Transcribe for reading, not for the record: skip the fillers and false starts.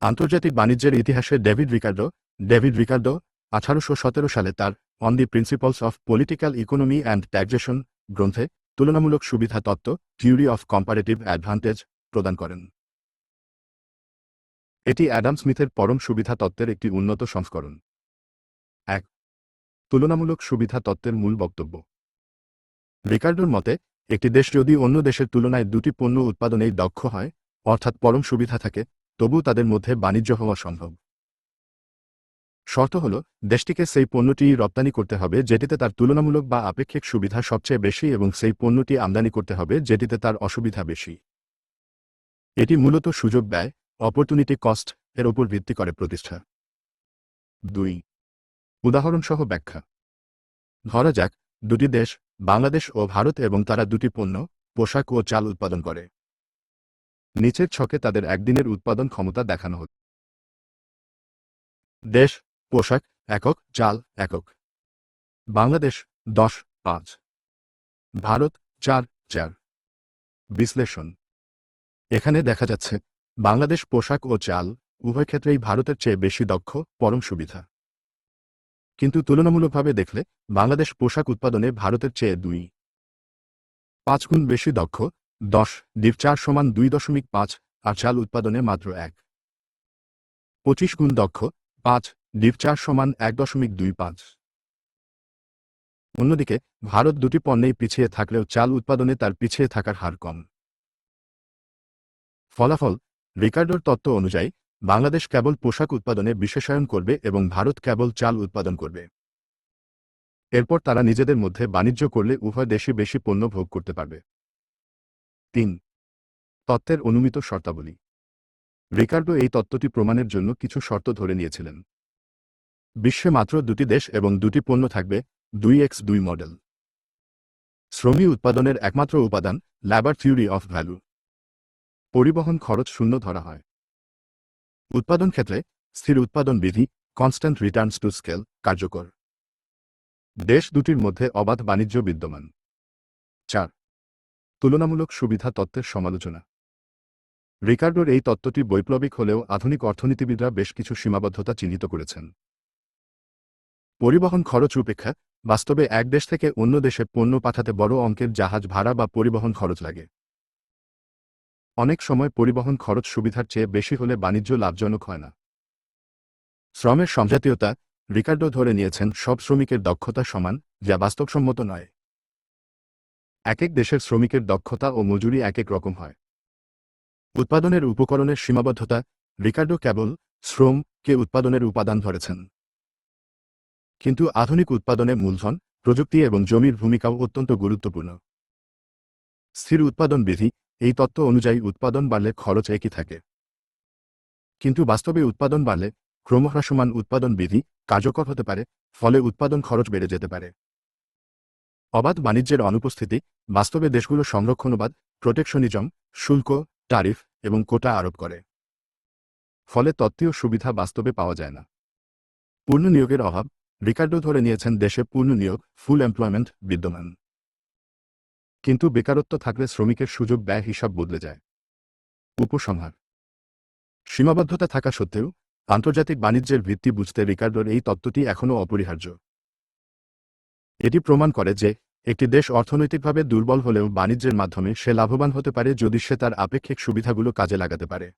আন্তর্জাতিক বাণিজ্যের ইতিহাসে ডেভিড রিকার্ডো 1817 সালে তার on the principles of political economy and taxation গ্রন্থে তুলনামূলক সুবিধা তত্ত্ব থিওরি অফ কম্পারেটিভ অ্যাডভান্টেজ প্রদান করেন। এটি অ্যাডাম স্মিথের পরম সুবিধা তত্ত্বের একটি উন্নত সংস্করণ। 1. তুলনামূলক সুবিধা তত্ত্বের মূল বক্তব্য। রিকার্ডোর মতে, একটি দেশ যদি অন্য দেশের তুলনায় দুটি পণ্য উৎপাদনেই দক্ষ হয়, অর্থাৎ পরম সুবিধা থাকে, তবু তাদের মধ্যে বাণিজ্য হওয়া সম্ভব। শর্ত হল, দেশটিকে সেই পণ্যটি রপ্তানি করতে হবে যেটিতে তার তুলনামূলক বা আপেক্ষিক সুবিধা সবচেয়ে বেশি এবং সেই পণ্যটি আমদানি করতে হবে যেটিতে তার অসুবিধা বেশি। এটি মূলত সুযোগ ব্যয় অপরচুনিটি কস্ট এর উপর ভিত্তি করে প্রতিষ্ঠা। 2. উদাহরণসহ ব্যাখ্যা। ধরা যাক, দুটি দেশ, বাংলাদেশ ও ভারত, এবং তারা দুটি পণ্য, পোশাক ও চাল উৎপাদন করে। নিচের ছকে তাদের একদিনের উৎপাদন ক্ষমতা দেখানো হল। দেশ পোশাক একক, চাল একক। বাংলাদেশ 10-5, ভারত 4-4। বিশ্লেষণ। এখানে দেখা যাচ্ছে বাংলাদেশ পোশাক ও চাল উভয় ক্ষেত্রেই ভারতের চেয়ে বেশি দক্ষ, পরম সুবিধা। কিন্তু তুলনামূলকভাবে দেখলে বাংলাদেশ পোশাক উৎপাদনে ভারতের চেয়ে 2.5 গুণ বেশি দক্ষ, 10-4 সমান 2.5, আর চাল উৎপাদনে মাত্র 1.25 গুণ দক্ষ, 5-4 সমান 1.25। অন্যদিকে ভারত দুটি পণ্যেই পিছিয়ে থাকলেও চাল উৎপাদনে তার পিছিয়ে থাকার হার কম। ফলাফল, রিকার্ডোর তত্ত্ব অনুযায়ী বাংলাদেশ কেবল পোশাক উৎপাদনে বিশেষায়ন করবে এবং ভারত কেবল চাল উৎপাদন করবে। এরপর তারা নিজেদের মধ্যে বাণিজ্য করলে উভয় দেশই বেশি পণ্য ভোগ করতে পারবে। 3. তত্ত্বের অনুমিত শর্তাবলী। রিকার্ডো এই তত্ত্বটি প্রমাণের জন্য কিছু শর্ত ধরে নিয়েছিলেন। বিশ্বে মাত্র দুটি দেশ এবং দুটি পণ্য থাকবে, 2x2 মডেল। শ্রমী উৎপাদনের একমাত্র উপাদান লেবার থিওরি অফ ভ্যালু। পরিবহন খরচ শূন্য ধরা হয়। উৎপাদন ক্ষেত্রে স্থির উৎপাদন বিধি কনস্ট্যান্ট রিটার্নস টু স্কেল কার্যকর। দেশ দুটির মধ্যে অবাধ বাণিজ্য বিদ্যমান। 4. তুলনামূলক সুবিধা তত্ত্বের সমালোচনা। রিকার্ডোর এই তত্ত্বটি বৈপ্লবিক হলেও আধুনিক অর্থনীতিবিদরা বেশ কিছু সীমাবদ্ধতা চিহ্নিত করেছেন। পরিবহন খরচ উপেক্ষা, বাস্তবে এক দেশ থেকে অন্য দেশে পণ্য পাঠাতে বড় অঙ্কের জাহাজ ভাড়া বা পরিবহন খরচ লাগে। অনেক সময় পরিবহন খরচ সুবিধার চেয়ে বেশি হলে বাণিজ্য লাভজনক হয় না। শ্রমের সমজাতীয়তা। রিকার্ডো ধরে নিয়েছেন সব শ্রমিকের দক্ষতা সমান, যা বাস্তবসম্মত নয়। এক এক দেশের শ্রমিকের দক্ষতা ও মজুরি এক এক রকম হয়। উৎপাদনের উপকরণের সীমাবদ্ধতা। রিকার্ডো কেবল শ্রমকে উৎপাদনের উপাদান ধরেছেন, কিন্তু আধুনিক উৎপাদনে মূলধন, প্রযুক্তি এবং জমির ভূমিকাও অত্যন্ত গুরুত্বপূর্ণ। স্থির উৎপাদন বিধি। এই তত্ত্ব অনুযায়ী উৎপাদন বাড়লে খরচ একই থাকে, কিন্তু বাস্তবে উৎপাদন বাড়লে ক্রমহ্রাসমান উৎপাদন বিধি কার্যকর হতে পারে, ফলে উৎপাদন খরচ বেড়ে যেতে পারে। অবাধ বাণিজ্যের অনুপস্থিতি। বাস্তবে দেশগুলো সংরক্ষণবাদ, প্রোটেকশনিজম, শুল্ক, ট্যারিফ এবং কোটা আরোপ করে, ফলে তত্ত্বীয় সুবিধা বাস্তবে পাওয়া যায় না। পূর্ণ নিয়োগের অভাব। রিকার্ডো ধরে নিয়েছেন দেশে পূর্ণ নিয়োগ ফুল এমপ্লয়মেন্ট বিদ্যমান, কিন্তু বেকারত্ব থাকলে শ্রমিকের সুযোগ ব্যয় হিসাব বদলে যায়। উপসংহার। সীমাবদ্ধতা থাকা সত্ত্বেও আন্তর্জাতিক বাণিজ্যের ভিত্তি বুঝতে রিকার্ডোর এই তত্ত্বটি এখনও অপরিহার্য। এটি প্রমাণ করে যে একটি দেশ অর্থনৈতিকভাবে দুর্বল হলেও বাণিজ্যের মাধ্যমে সে লাভবান হতে পারে যদি সে তার আপেক্ষিক সুবিধাগুলো কাজে লাগাতে পারে।